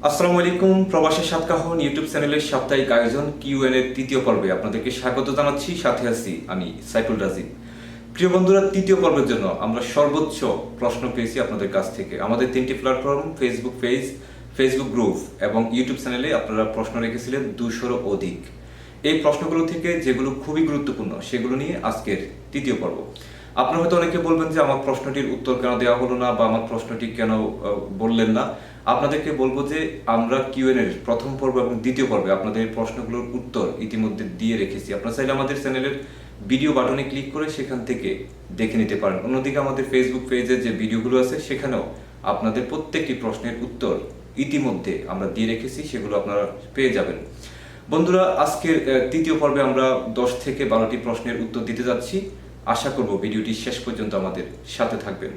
আসসালামু আলাইকুম। প্রবাসী সাতকাহন ইউটিউব চ্যানেলের সাপ্তাহিক আয়োজন কিউএন এর তৃতীয় পর্বে আপনাদেরকে স্বাগত জানাচ্ছি। সাথে আছি আমি সাইফুল রাজীব। প্রিয় বন্ধুরা, তৃতীয় পর্বের জন্য আমরা সর্বোচ্চ প্রশ্ন পেয়েছি আপনাদের কাছ থেকে। আমাদের তিনটি platform Facebook page, Facebook group এবং ইউটিউব চ্যানেলে আপনারা প্রশ্ন রেখেছিলেন 200-রও অধিক। এই প্রশ্নগুলো থেকে যেগুলো খুবই গুরুত্বপূর্ণ সেগুলো নিয়ে আজকের তৃতীয় পর্ব। আপনারা হয়তো অনেকে বলবেন যে আমার প্রশ্নটির উত্তর কেন দেওয়া হলো না বা আমার প্রশ্নটি কেন বললেন না। আপনাদেরকে বলবো যে আমরা কিউএন এর প্রথম পর্ব এবং দ্বিতীয় পর্বে আপনাদের প্রশ্নগুলোর উত্তর ইতিমধ্যে দিয়ে রেখেছি। আপনারা চাইলে আমাদের চ্যানেলের ভিডিও বাটনে ক্লিক করে সেখান থেকে দেখে নিতে পারেন। অন্যদিকে আমাদের ফেসবুক পেজে যে ভিডিওগুলো আছে সেখানেও আপনাদের প্রত্যেকটি প্রশ্নের উত্তর ইতিমধ্যে আমরা দিয়ে রেখেছি, সেগুলো আপনারা পেয়ে যাবেন। বন্ধুরা, আজকের তৃতীয় পর্বে আমরা 10 থেকে 12টি প্রশ্নের উত্তর দিতে যাচ্ছি। আশা করব ভিডিওটি শেষ পর্যন্ত আমাদের সাথে থাকবেন।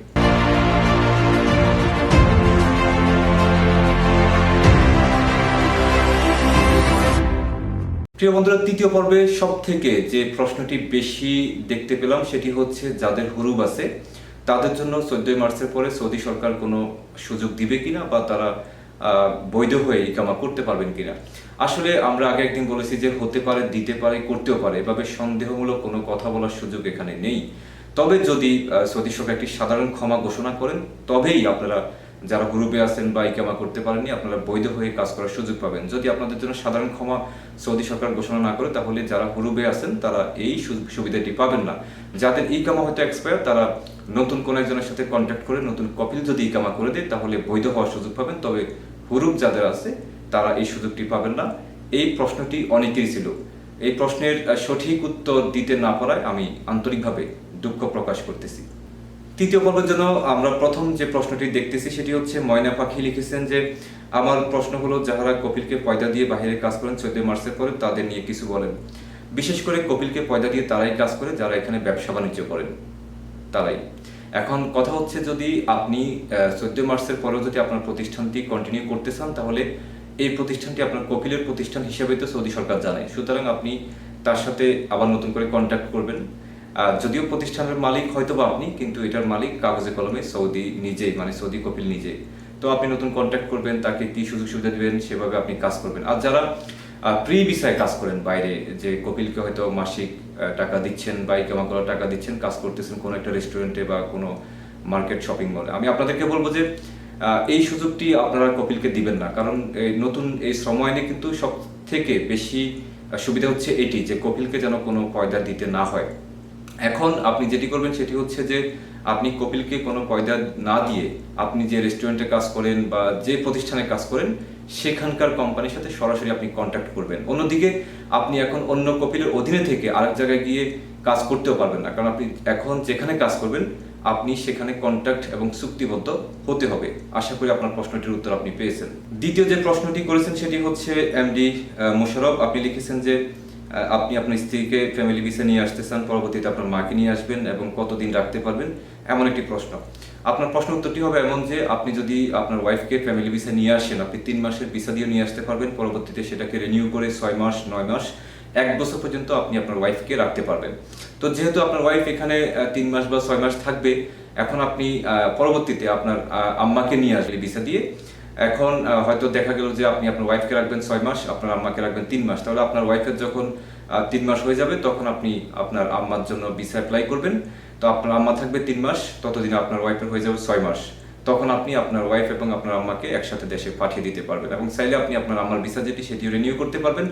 প্রিয় বন্ধুরা, তৃতীয় পর্বে সব থেকে যে প্রশ্নটি বেশি দেখতে পেলাম সেটি হচ্ছে যাদের হুরুব আছে তাদের জন্য 14 মার্চের পরে সৌদি সরকার কোনো সুযোগ দিবে কিনা বা তারা বৈধ হয়ে ইকামা করতে পারবেন কিনা। আসলে আমরা আগে একদিন বলেছি যে হতে পারে, দিতে পারে, করতেও পারে, এভাবে সন্দেহমূলক কোনো কথা বলার সুযোগ এখানে নেই। তবে যদি সৌদি সরকার একটি সাধারণ ক্ষমা ঘোষণা করেন তবেই আপনারা যারা গ্রুপে আছেন বা ইকামা করতে পারেননি আপনারা বৈধ হয়ে কাজ করার সুযোগ পাবেন। যদি আপনাদের জন্য সাধারণ ক্ষমা সৌদি সরকার ঘোষণা না করে তাহলে যারা গ্রুপে আছেন তারা এই সুবিধাটি পাবেন না। যাদের ইকামা হয়তো এক্সপায়ার তারা নতুন কোনো একজনের সাথে কন্ট্যাক্ট করে নতুন কপিল যদি ইকামা করে দেয় তাহলে বৈধ হওয়ার সুযোগ পাবেন। তবে হুরুপ যাদের আছে তারা এই সুযোগটি পাবেন না। এই প্রশ্নটি অনেকেরই ছিল। এই প্রশ্নের সঠিক উত্তর দিতে না পারায় আমি আন্তরিকভাবে দুঃখ প্রকাশ করতেছি। তৃতীয় পর্বের জন্য আমরা প্রথম যে প্রশ্নটি দেখতেছি সেটি হচ্ছে ময়না পাখি লিখেছেন যে আমার প্রশ্ন হলো যারা কপিলকে পয়দা দিয়ে বাইরে কাজ করেন 14 মার্চের পরে তাদের নিয়ে কিছু বলেন। বিশেষ করে কপিলকে পয়দা দিয়ে তারাই কাজ করে যারা এখানে ব্যবসা বাণিজ্য করেন, তারাই। এখন কথা হচ্ছে যদি আপনি 14 মার্চের পরেও যদি আপনার প্রতিষ্ঠানটি কন্টিনিউ করতে চান তাহলে এই প্রতিষ্ঠানটি আপনার কপিলের প্রতিষ্ঠান হিসেবে তো সৌদি সরকার জানে, সুতরাং আপনি তার সাথে আবার নতুন করে কন্ট্যাক্ট করবেন। যদিও প্রতিষ্ঠানের মালিক হয়তো বা আপনি, কিন্তু এটার মালিক কাগজে কলমে সৌদি নিজেই, মানে সৌদি কপিল নিজেই। তো আপনি নতুন কন্ট্যাক্ট করবেন, তাকে কি সুযোগ সুবিধা দিবেন সেভাবে আপনি কাজ করবেন। আর যারা প্রি ভিসায় কাজ করেন বাইরে, যে কপিলকে হয়তো মাসিক টাকা দিচ্ছেন বা ইকামা করার টাকা দিচ্ছেন, কাজ করতেছেন কোনো একটা রেস্টুরেন্টে বা কোনো মার্কেট শপিং মলে, আমি আপনাদেরকে বলবো যে এই সুযোগটি আপনারা কপিলকে দিবেন না। কারণ নতুন এই শ্রম আইনে কিন্তু সব থেকে বেশি সুবিধা হচ্ছে এটি যে কপিলকে যেন কোনো পয়দা দিতে না হয়। এখন আপনি যেটি করবেন সেটি হচ্ছে যে আপনি কপিলকে কোনো পয়দা না দিয়ে আপনি যে রেস্টুরেন্টে কাজ করেন বা যে প্রতিষ্ঠানে কাজ করেন সেখানকার কোম্পানির সাথে সরাসরি আপনি কন্ট্যাক্ট করবেন। অন্যদিকে আপনি এখন অন্য কপিলের অধীনে থেকে আরেক জায়গায় গিয়ে কাজ করতেও পারবেন না, কারণ আপনি এখন যেখানে কাজ করবেন আপনি সেখানে কন্ট্যাক্ট এবং চুক্তিবদ্ধ হতে হবে। আশা করি আপনার প্রশ্নটির উত্তর আপনি পেয়েছেন। দ্বিতীয় যে প্রশ্নটি করেছেন সেটি হচ্ছে এমডি মোশাররফ। আপনি লিখেছেন যে আপনি আপনার স্ত্রীকে ফ্যামিলি ভিসা নিয়ে আসতে চান, পরবর্তীতে আপনার মাকে নিয়ে আসবেন এবং কতদিন রাখতে পারবেন, এমন একটি প্রশ্ন। আপনার প্রশ্ন উত্তরটি হবে এমন যে আপনি যদি আপনার ওয়াইফকে ফ্যামিলি ভিসা নিয়ে আসেন আপনি 3 মাসের ভিসা দিয়ে নিয়ে আসতে পারবেন, পরবর্তীতে সেটাকে রিনিউ করে 6 মাস, 9 মাস, 1 বছর পর্যন্ত আপনি আপনার ওয়াইফকে রাখতে পারবেন। তো যেহেতু আপনার ওয়াইফ এখানে 3 মাস বা 6 মাস থাকবে, এখন আপনি পরবর্তীতে আপনার আম্মাকে নিয়ে আসবেন ভিসা দিয়ে। এখন হয়তো দেখা গেল যে আপনি আপনার ওয়াইফকে রাখবেন 6 মাস, আপনার আম্মাকে রাখবেন 3 মাস, তাহলে আপনার ওয়াইফের যখন 3 মাস হয়ে যাবে তখন আপনি আপনার আম্মার জন্য ভিসা অ্যাপ্লাই করবেন। তো আপনার আম্মা থাকবে 3 মাস, ততদিন আপনার ওয়াইফের হয়ে যাবে 6 মাস। তখন আপনি আপনার ওয়াইফ এবং আপনার আম্মাকে একসাথে দেশে পাঠিয়ে দিতে পারবেন এবং চাইলে আপনি আপনার আম্মার ভিসা যেটি সেটিও রিনিউ করতে পারবেন,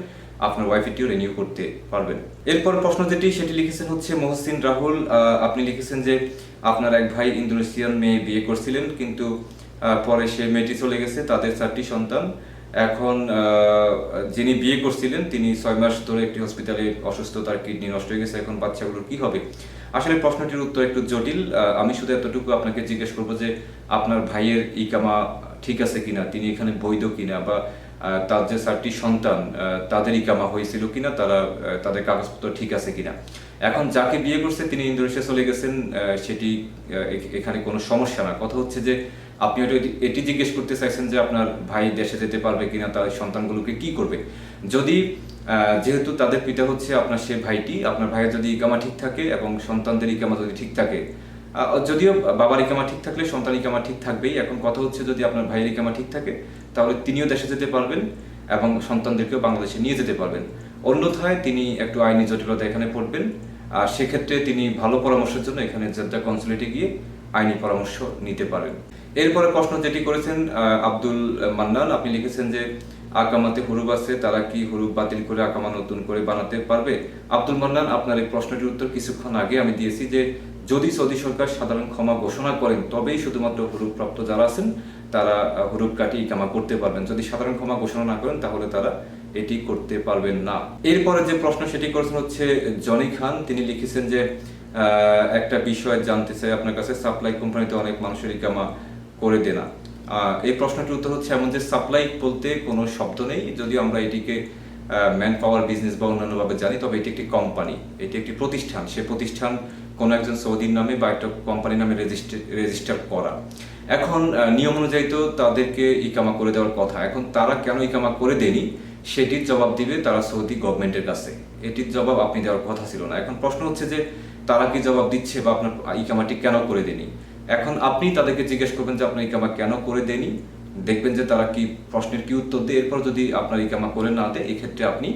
আপনার ওয়াইফেরটিও রিনিউ করতে পারবেন। এরপর প্রশ্ন যেটি সেটি লিখেছেন হচ্ছে মহসিন রাহুল। আপনি লিখেছেন যে আপনার এক ভাই ইন্দোনেশিয়ান মেয়ে বিয়ে করছিলেন, কিন্তু পরে সে মেয়েটি চলে গেছে, তাদের 4টি সন্তান। এখন যিনি বিয়ে করছিলেন তিনি 6 মাস ধরে একটি হসপিটালে অসুস্থ, তার কিডনি নষ্ট হয়ে গেছে, এখন বাচ্চাগুলোর কি হবে? আসলে প্রশ্নটির উত্তর একটু জটিল। আমি শুধু এতটুকু আপনাকে জিজ্ঞেস করবো যে আপনার ভাইয়ের ইকামা ঠিক আছে কিনা, তিনি এখানে বৈধ কিনা, বা তার যে 4টি সন্তান তাদের ইকামা হয়েছিল কিনা, তাদের কাগজপত্র ঠিক আছে কিনা। এখন যাকে বিয়ে করছে তিনি ইন্দোনেশিয়া চলে গেছেন, সেটি এখানে কোনো সমস্যা না। কথা হচ্ছে যে আপনি হয়তো এটি জিজ্ঞেস করতে চাইছেন যে আপনার ভাই দেশে যেতে পারবে কিনা, তার সন্তানগুলোকে কি করবে। যদি যেহেতু তাদের পিতা হচ্ছে আপনার সে ভাইটি, আপনার ভাইয়ের যদি ইকামা ঠিক থাকে এবং সন্তানদের ইকামা যদি ঠিক থাকে, যদিও বাবার ইকামা ঠিক থাকলে সন্তান ইকামা ঠিক থাকবেই। এখন কথা হচ্ছে যদি আপনার ভাইয়ের ইকামা ঠিক থাকে তাহলে তিনিও দেশে যেতে পারবেন এবং সন্তানদেরকেও বাংলাদেশে নিয়ে যেতে পারবেন। অন্যথায় তিনি একটু আইনি জটিলতা এখানে পড়বেন, আর সেক্ষেত্রে তিনি ভালো পরামর্শের জন্য এখানে জেদ্দা কনসুলেটে গিয়ে আইনি পরামর্শ নিতে পারেন। এরপরে প্রশ্ন যেটি করেছেন আব্দুল মান্নান, আপনি লিখেছেন যে আকামাতে হুরুপ আছে, তারা কি হুরুপ বাতিল করে আকামা নতুন করে বানাতে পারবে? আব্দুল মান্নান, আপনার এই প্রশ্নটির উত্তর কিছুক্ষণ আগে আমি দিয়েছি যে যদি সৌদি সরকার সাধারণ ক্ষমা ঘোষণা করেন তবেই শুধুমাত্র হুরুপ প্রাপ্ত যারা আছেন তারা হুরুপ কাটিয়ে ইকামা করতে পারবেন। যদি সাধারণ ক্ষমা ঘোষণা না করেন তাহলে তারা এটি করতে পারবেন না। এরপরে যে প্রশ্ন সেটি করেছেন হচ্ছে জনি খান, তিনি লিখেছেন যে একটা বিষয় জানতে চাই আপনার কাছে, সাপ্লাই কোম্পানিতে অনেক মানুষের ইকামা করে দেনা। এই প্রশ্নটির উত্তর হচ্ছে এমন যে সাপ্লাই বলতে কোনো শব্দ নেই, যদিও আমরা এটিকে ম্যান পাওয়ার বিজনেস বা অন্যান্যভাবে জানি, তবে এটি একটি কোম্পানি, এটি একটি প্রতিষ্ঠান। সে প্রতিষ্ঠান কোনো একজন সৌদির নামে বা একটা কোম্পানির নামে রেজিস্টার করা। এখন নিয়ম অনুযায়ী তো তাদেরকে ইকামা করে দেওয়ার কথা। এখন তারা কেন ইকামা করে দেয়নি সেটির জবাব দিবে তারা সৌদি গভর্নমেন্টের কাছে। এটির জবাব আপনি দেওয়ার কথা ছিল না। এখন প্রশ্ন হচ্ছে যে তারা কি জবাব দিচ্ছে বা আপনার ইকামাটি কেন করে দেয়নি। এখন আপনি তাদেরকে জিজ্ঞেস করবেন যে আপনার ইকামা কেন করে দেয়নি, দেখবেন যে তারা কি প্রশ্নের কি উত্তর দেয়। এরপর যদি আপনার ইকামা করে না দেয়, এক্ষেত্রে আপনি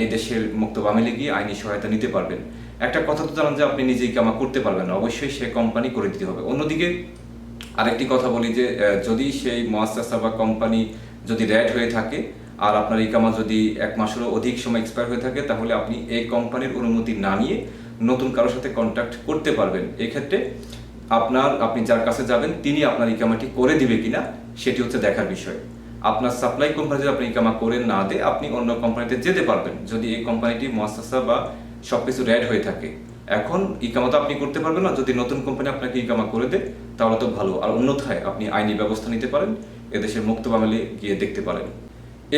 এই দেশের মুক্ত আমিলে গিয়ে আইনি সহায়তা নিতে পারবেন। একটা কথা তো জানান যে আপনি নিজে ইকামা করতে পারবেন না, অবশ্যই সে কোম্পানি করে দিতে হবে। অন্যদিকে আরেকটি কথা বলি যে যদি সেই মুআসসাসা বা কোম্পানি যদি র্যাট হয়ে থাকে আর আপনার ইকামা যদি 1 মাসেরও অধিক সময় এক্সপায়ার হয়ে থাকে, তাহলে আপনি এই কোম্পানির অনুমতি না নিয়ে নতুন কারোর সাথে কন্ট্যাক্ট করতে পারবেন। এক্ষেত্রে আপনি যার কাছে যাবেন তিনি আপনার ইকামাটি করে দিবে কিনা সেটি হচ্ছে দেখার বিষয়। আপনার সাপ্লাই কোম্পানি যদি আপনি ইকামা করে না দেয়, আপনি অন্য কোম্পানিতে যেতে পারবেন যদি এই কোম্পানিটি মুআসসাসা বা সবকিছু র্যাট হয়ে থাকে। এখন ইকামা তো আপনি করতে পারবেন না, যদি নতুন কোম্পানি আপনাকে ইকামা করে দেয় তাহলে তো ভালো, আর অন্যথায় আপনি আইনি ব্যবস্থা নিতে পারেন, এদেশের মুক্ত আমিলে গিয়ে দেখতে পারেন।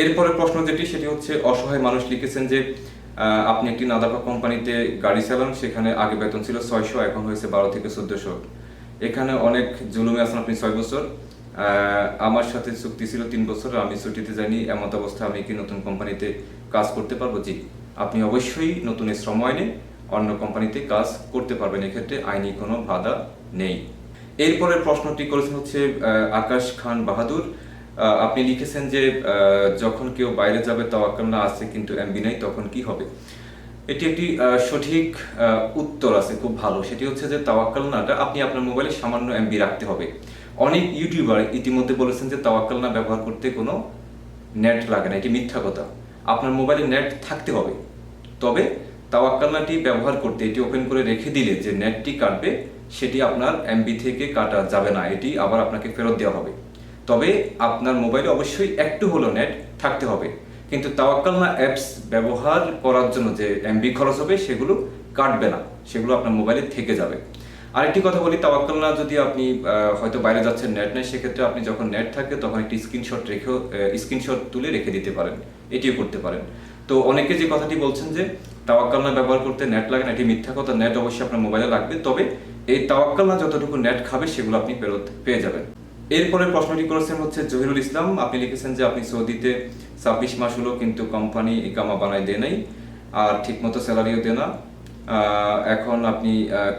এরপরে প্রশ্ন যেটি সেটি হচ্ছে অসহায় মানুষ লিখেছেন যে আপনি একটি নাদাফা কোম্পানিতে গাড়ি চালান, সেখানে আগে বেতন ছিল 600, এখন হয়েছে 12 থেকে 1400। এখানে অনেক জুলুমে আছেন আপনি 6 বছর, আমার সাথে চুক্তি ছিল 3 বছর, আমি ছুটিতে যাইনি, এমত অবস্থা আমি কি নতুন কোম্পানিতে কাজ করতে পারবো? জি, আপনি অবশ্যই নতুন শ্রম আইনে অন্য কোম্পানিতে কাজ করতে পারবেন, এক্ষেত্রে আইনি কোনো বাধা নেই। এরপরের প্রশ্নটি করেছেন হচ্ছে আকাশ খান বাহাদুর, আপনি লিখেছেন যে যখন কেউ বাইরে যাবে তাওয়াক্কাল না আছে কিন্তু এমবি নাই, তখন কি হবে? এটি একটি সঠিক উত্তর আছে, খুব ভালো। সেটি হচ্ছে যে তাওয়াক্কাল নাটা আপনি আপনার মোবাইলে সামান্য এমবি রাখতে হবে। অনেক ইউটিউবার ইতিমধ্যে বলেছেন যে তাওয়াক্কাল না ব্যবহার করতে কোনো নেট লাগে না, এটি মিথ্যা কথা। আপনার মোবাইলে নেট থাকতে হবে, তবে তাওয়াক্কাল নাটি ব্যবহার করতে এটি ওপেন করে রেখে দিলে যে নেটটি কাটবে সেটি আপনার এমবি থেকে কাটা যাবে না, এটি আবার আপনাকে ফেরত দেওয়া হবে। তবে আপনার মোবাইলে অবশ্যই একটু হলো নেট থাকতে হবে, কিন্তু তাওয়াক্কাল না অ্যাপস ব্যবহার করার জন্য যে এমবি খরচ হবে সেগুলো কাটবে না, সেগুলো আপনার মোবাইলে থেকে যাবে। আরেকটি কথা বলি, তাওয়াক্কাল না যদি আপনি হয়তো বাইরে যাচ্ছেন, নেট নেই, সেক্ষেত্রে আপনি যখন নেট থাকে তখন একটি স্ক্রিনশট তুলে রেখে দিতে পারেন, এটিও করতে পারেন। তো অনেকে যে কথাটি বলছেন যে তাওয়াক্কাল না ব্যবহার করতে নেট লাগে না, এটি মিথ্যা কথা। নেট অবশ্যই আপনার মোবাইলে লাগবে, তবে এই তাওয়াক্কাল না যতটুকু নেট খাবে সেগুলো আপনি ফেরত পেয়ে যাবেন। এরপরে প্রশ্নটি করেছেন হচ্ছে জহিরুল ইসলাম, আপনি লিখেছেন যে আপনি সৌদিতে 26 মাস হলো কিন্তু কোম্পানি ইকামা বানায় দেয় নাই আর ঠিকমতো স্যালারিও দেয় না, এখন আপনি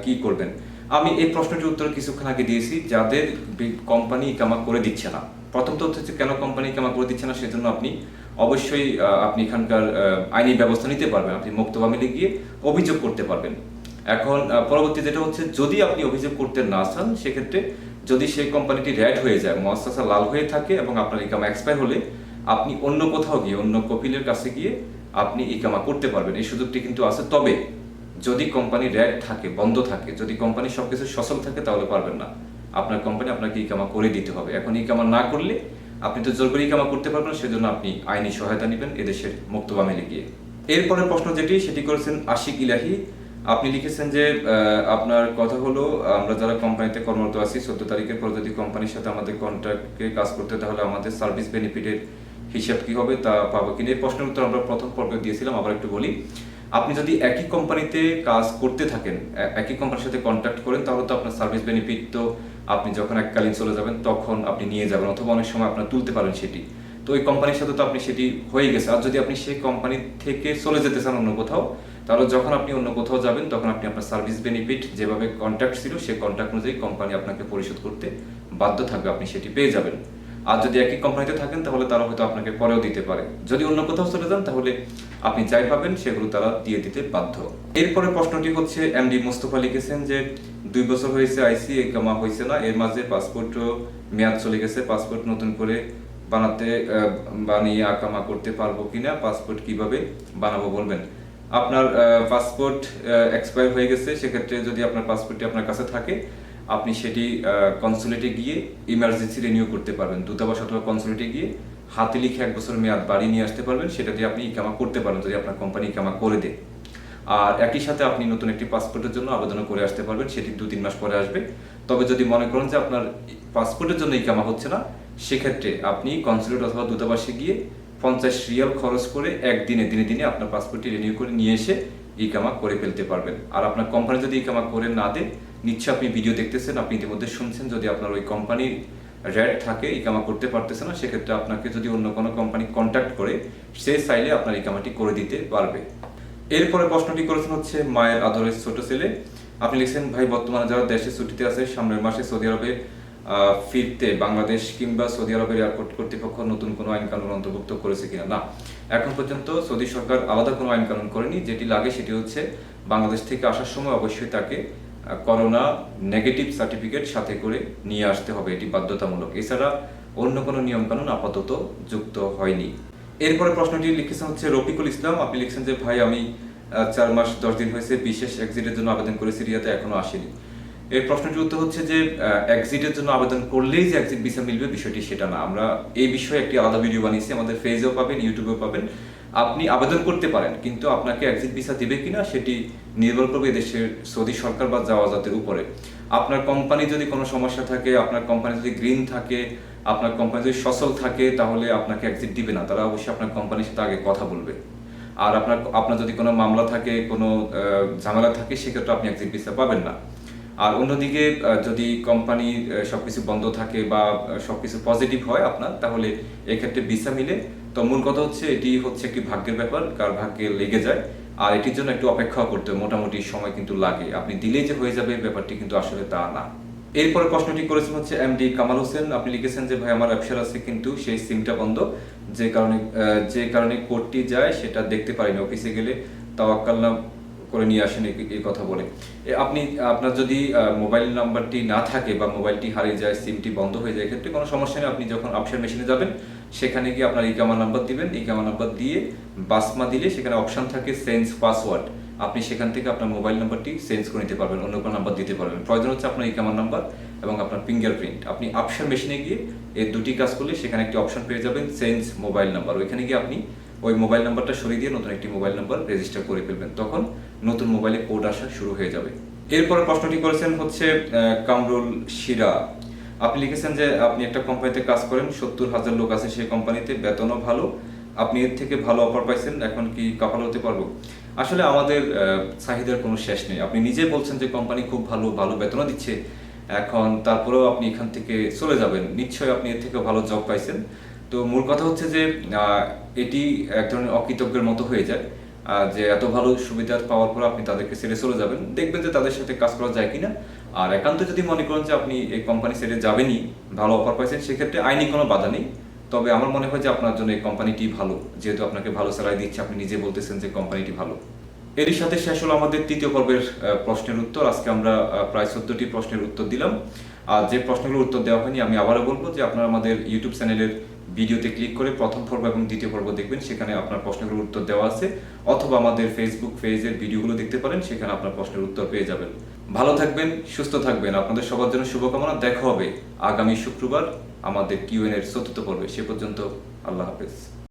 কি করবেন? আমি এই প্রশ্নটির উত্তর কিছুক্ষণ আগে দিয়েছি। যাদের কোম্পানি ইকামা করে দিচ্ছে না, প্রথম তথ্য হচ্ছে কেন কোম্পানি ইকামা করে দিচ্ছে না, সেজন্য আপনি অবশ্যই আপনি এখানকার আইনি ব্যবস্থা নিতে পারবেন, আপনি মুক্ত আমিলে গিয়ে অভিযোগ করতে পারবেন। এখন পরবর্তী যেটা হচ্ছে, যদি আপনি অভিযোগ করতে না চান, সেক্ষেত্রে যদি সেই কোম্পানিটি র্যাট হয়ে যায়, মুআসসাসা লাল হয়ে থাকে এবং আপনার ইকামা এক্সপায়ার হলে আপনি অন্য কোথাও গিয়ে অন্য কপিলের কাছে গিয়ে আপনি ইকামা করতে পারবেন, এই সুযোগটি কিন্তু আছে। তবে যদি কোম্পানি র্যাট থাকে, বন্ধ থাকে, যদি কোম্পানি সবকিছু সচল থাকে, তাহলে পারবেন না, আপনার কোম্পানি আপনাকে ইকামা করে দিতে হবে। এখন ইকামা না করলে আপনি তো জোর করে ইকামা করতে পারবেন, সেজন্য আপনি আইনি সহায়তা নেবেন এদেশের মুক্ত আমিলে গিয়ে। এরপরের প্রশ্ন যেটি সেটি করেছেন আশিক ইলাহি, আপনি লিখেছেন যে আপনার কথা হলো আমরা যারা কোম্পানিতে কর্মরত আছি 14 তারিখের পর যদি কোম্পানির সাথে আমাদের কন্ট্রাক্টে কাজ করতে, তাহলে আমাদের সার্ভিস বেনিফিটের হিসাব কি হবে, তা পাবো কিনা? এই প্রশ্নের উত্তর আমরা প্রথম পর্বে দিয়েছিলাম, আবার একটু বলি। আপনি যদি একই কোম্পানিতে কাজ করতে থাকেন, একই কোম্পানির সাথে কন্ট্যাক্ট করেন, তাহলে তো আপনার সার্ভিস বেনিফিট তো আপনি যখন এককালীন চলে যাবেন তখন আপনি নিয়ে যাবেন, অথবা অনেক সময় আপনার তুলতে পারেন সেটি। তো ওই কোম্পানির সাথে তো আপনি সেটি হয়ে গেছে। আর যদি আপনি সেই কোম্পানি থেকে চলে যেতে চান অন্য কোথাও, তাহলে যখন আপনি অন্য কোথাও যাবেন তখন আপনি আপনার সার্ভিস বেনিফিট যেভাবে কন্ট্রাক্ট ছিল সেই কন্ট্রাক্ট অনুযায়ী কোম্পানি আপনাকে পরিশোধ করতে বাধ্য থাকবে, আপনি সেটি পেয়ে যাবেন। আর যদি একই কোম্পানিতে থাকেন তাহলে তারা হয়তো আপনাকে পরেও দিতে পারে। যদি অন্য কোথাও চলে যান তাহলে আপনি যাই পাবেন সেগুলো তারা দিয়ে দিতে বাধ্য। এরপরে প্রশ্নটি হচ্ছে এমডি মুস্তফা লিখেছেন যে 2 বছর হয়েছে আইসি, ইকামা হয়েছে না, এর মাঝে পাসপোর্টও মেয়াদ চলে গেছে, পাসপোর্ট নতুন করে বানিয়ে আকামা করতে পারবো কিনা, পাসপোর্ট কিভাবে বানাবো বলবেন। আপনার পাসপোর্ট এক্সপায়ার হয়ে গেছে, সেক্ষেত্রে যদি আপনার পাসপোর্টটি আপনার কাছে থাকে আপনি সেটি কনসুলেটে গিয়ে ইমার্জেন্সি রিনিউ করতে পারবেন। দূতাবাস অথবা কনসুলেটে গিয়ে হাতে লিখে 1 বছর মেয়াদ বাড়িয়ে নিয়ে আসতে পারবেন, সেটা দিয়ে আপনি ইকামা করতে পারবেন যদি আপনার কোম্পানি ইকামা করে দেয়। আর একই সাথে আপনি নতুন একটি পাসপোর্টের জন্য আবেদন করে আসতে পারবেন, সেটি 2-3 মাস পরে আসবে। তবে যদি মনে করেন যে আপনার পাসপোর্টের জন্য ইকামা হচ্ছে না, সেক্ষেত্রে আপনি কনসুলেট অথবা দূতাবাসে গিয়ে 50 রিয়াল খরচ করে দিনে আপনার পাসপোর্টটি রিনিউ করে নিয়ে এসে ইকামা করে ফেলতে পারবেন। আর আপনার কোম্পানি যদি ইকামা করে না দেয়, নিশ্চয়ই আপনি ভিডিও দেখতেছেন, আপনি ইতিমধ্যে শুনছেন, যদি আপনার ওই কোম্পানির রেট থাকে ইকামা করতে পারতেছে না, সেক্ষেত্রে আপনাকে যদি অন্য কোনো কোম্পানি কন্ট্যাক্ট করে সে চাইলে আপনার ইকামাটি করে দিতে পারবে। এরপরে প্রশ্নটি করেছেন হচ্ছে মায়ের আদরের ছোট ছেলে। আপনি লিখছেন, ভাই বর্তমানে যারা দেশে ছুটিতে আছে সামনের মাসে সৌদি আরবে ফিরতে বাংলাদেশ কিংবা সৌদি আরবের এয়ারপোর্ট কর্তৃপক্ষ নতুন কোনো আইন কানুন অন্তর্ভুক্ত করেছে কিনা। না, এখন পর্যন্ত সৌদি সরকার আলাদা কোনো আইন কানুন করেনি। যেটি লাগে সেটি হচ্ছে বাংলাদেশ থেকে আসার সময় অবশ্যই তাকে করোনা নেগেটিভ সার্টিফিকেট সাথে করে নিয়ে আসতে হবে, এটি বাধ্যতামূলক। এছাড়া অন্য কোনো নিয়ম কানুন আপাতত যুক্ত হয়নি। এরপরে প্রশ্নটি লিখেছেন হচ্ছে রফিকুল ইসলাম। আপনি লিখছেন যে, ভাই আমি 4 মাস 10 দিন হয়েছে বিশেষ এক্সিটের জন্য আবেদন করেছি, রিয়াতে এখনো আসেনি। এর প্রশ্নটির উত্তর হচ্ছে যে এক্সিটের জন্য আবেদন করলেই যে এক্সিট ভিসা মিলবে বিষয়টি সেটা না। আমরা এই বিষয়ে একটি আলাদা ভিডিও বানিয়েছি, আমাদের ফেসেও পাবেন, ইউটিউবেও পাবেন। আপনি আবেদন করতে পারেন, কিন্তু আপনাকে এক্সিট ভিসা দিবে কিনা সেটি নির্ভর করবে দেশের সৌদি সরকার বা জাওয়াজাতের উপরে। আপনার কোম্পানি যদি কোনো সমস্যা থাকে, আপনার কোম্পানি যদি গ্রিন থাকে, আপনার কোম্পানি যদি থাকে, তাহলে আপনাকে এক্সিট দিবে না। তারা অবশ্যই আপনার কোম্পানির সাথে আগে কথা বলবে। আর আপনার যদি কোনো মামলা থাকে, কোনো ঝামেলা থাকে, সেক্ষেত্রে আপনি এক্সিট ভিসা পাবেন না। আর অন্যদিকে যদি কোম্পানির সবকিছু বন্ধ থাকে বা সবকিছু পজিটিভ হয় আপনার, তাহলে এক্ষেত্রে ভিসা মিলে। তো মূল কথা হচ্ছে এটি হচ্ছে একটি ভাগ্যের ব্যাপার, কার ভাগ্যে লেগে যায়। আর এটির জন্য একটু অপেক্ষা করতে মোটামুটি সময় কিন্তু লাগে। আপনি দিলেই যে হয়ে যাবে ব্যাপারটি কিন্তু আসলে তা না। এরপরে প্রশ্নটি করেছেন হচ্ছে এমডি কামাল হোসেন। আপনি লিখেছেন যে, ভাই আমার ব্যবসা আছে কিন্তু সেই সিমটা বন্ধ, যে কারণে কোডটি যায় সেটা দেখতে পারিনি, অফিসে গেলে তাওয়াক্কাল না করে নিয়ে আসেন এই কথা বলে। আপনার যদি মোবাইল নাম্বারটি না থাকে বা মোবাইলটি হারিয়ে যায়, সিমটি বন্ধ হয়ে যায়, এক্ষেত্রে কোনো সমস্যা নেই। আপনি যখন আফসার মেশিনে যাবেন সেখানে গিয়ে আপনার ইকামা নাম্বার দিবেন, ইকামা নাম্বার দিয়ে বাসমা দিলে সেখানে অপশন থাকে চেঞ্জ পাসওয়ার্ড। আপনি সেখান থেকে আপনার মোবাইল নাম্বারটি চেঞ্জ করে নিতে পারবেন, অন্য কোনো নাম্বার দিতে পারবেন। প্রয়োজন হচ্ছে আপনার ইকামা নাম্বার এবং আপনার ফিঙ্গারপ্রিন্ট। আপনি আফসার মেশিনে গিয়ে এই দুটি কাজ করলে সেখানে একটি অপশন পেয়ে যাবেন চেঞ্জ মোবাইল নাম্বার। ওইখানে গিয়ে আপনি ওই মোবাইল নাম্বারটা সরিয়ে দিয়ে নতুন একটি মোবাইল নাম্বার রেজিস্টার করে ফেলবেন, তখন নতুন মোবাইলে কোড আসা শুরু হয়ে যাবে। এরপরে প্রশ্নটি করেছেন হচ্ছে কামরুল শিরা। আপনি লিখেছেন যে আপনি একটা কোম্পানিতে কাজ করেন, 70,000 লোক আছে সেই কোম্পানিতে, বেতনও ভালো, আপনি এর থেকে ভালো অফার পাইছেন, এখন কি কাফাল হতে পারবো? আসলে আমাদের চাহিদার কোনো শেষ নেই। আপনি নিজে বলছেন যে কোম্পানি খুব ভালো বেতনও দিচ্ছে, এখন তারপরেও আপনি এখান থেকে চলে যাবেন, নিশ্চয়ই আপনি এর থেকে ভালো জব পাইছেন। তো মূল কথা হচ্ছে যে এটি এক ধরনের অকৃতজ্ঞের মতো হয়ে যায় যে এত ভালো সুবিধা পাওয়ার পর আপনি তাদেরকে ছেড়ে চলে যাবেন। দেখবেন যে তাদের সাথে কাজ করা যায় কিনা। আর একান্ত যদি মনে করেন যে আপনি এই কোম্পানি ছেড়ে যাবেনই, ভালো অফার পাইছেন, সেক্ষেত্রে আইনি কোনো বাধা নেই। তবে আমার মনে হয় যে আপনার জন্য এই কোম্পানিটি ভালো, যেহেতু আপনাকে ভালো স্যালারি দিচ্ছে, আপনি নিজে বলতেছেন যে কোম্পানিটি ভালো। এরই সাথে শেষ হলো আমাদের তৃতীয় পর্বের প্রশ্নের উত্তর। আজকে আমরা প্রায় 14টি প্রশ্নের উত্তর দিলাম। আর যে প্রশ্নগুলোর উত্তর দেওয়া হয়নি, আমি আবারও বলবো যে আপনারা আমাদের ইউটিউব চ্যানেলের ভিডিওতে ক্লিক করে প্রথম পর্ব এবং দ্বিতীয় পর্ব দেখবেন, সেখানে আপনার প্রশ্নগুলোর উত্তর দেওয়া আছে। অথবা আমাদের ফেসবুক পেজের ভিডিওগুলো দেখতে পারেন, সেখানে আপনার প্রশ্নের উত্তর পেয়ে যাবেন। ভালো থাকবেন, সুস্থ থাকবেন, আপনাদের সবার জন্য শুভকামনা। দেখা হবে আগামী শুক্রবার আমাদের কিউএন এর 4র্থ পর্বে। সে পর্যন্ত আল্লাহ হাফেজ।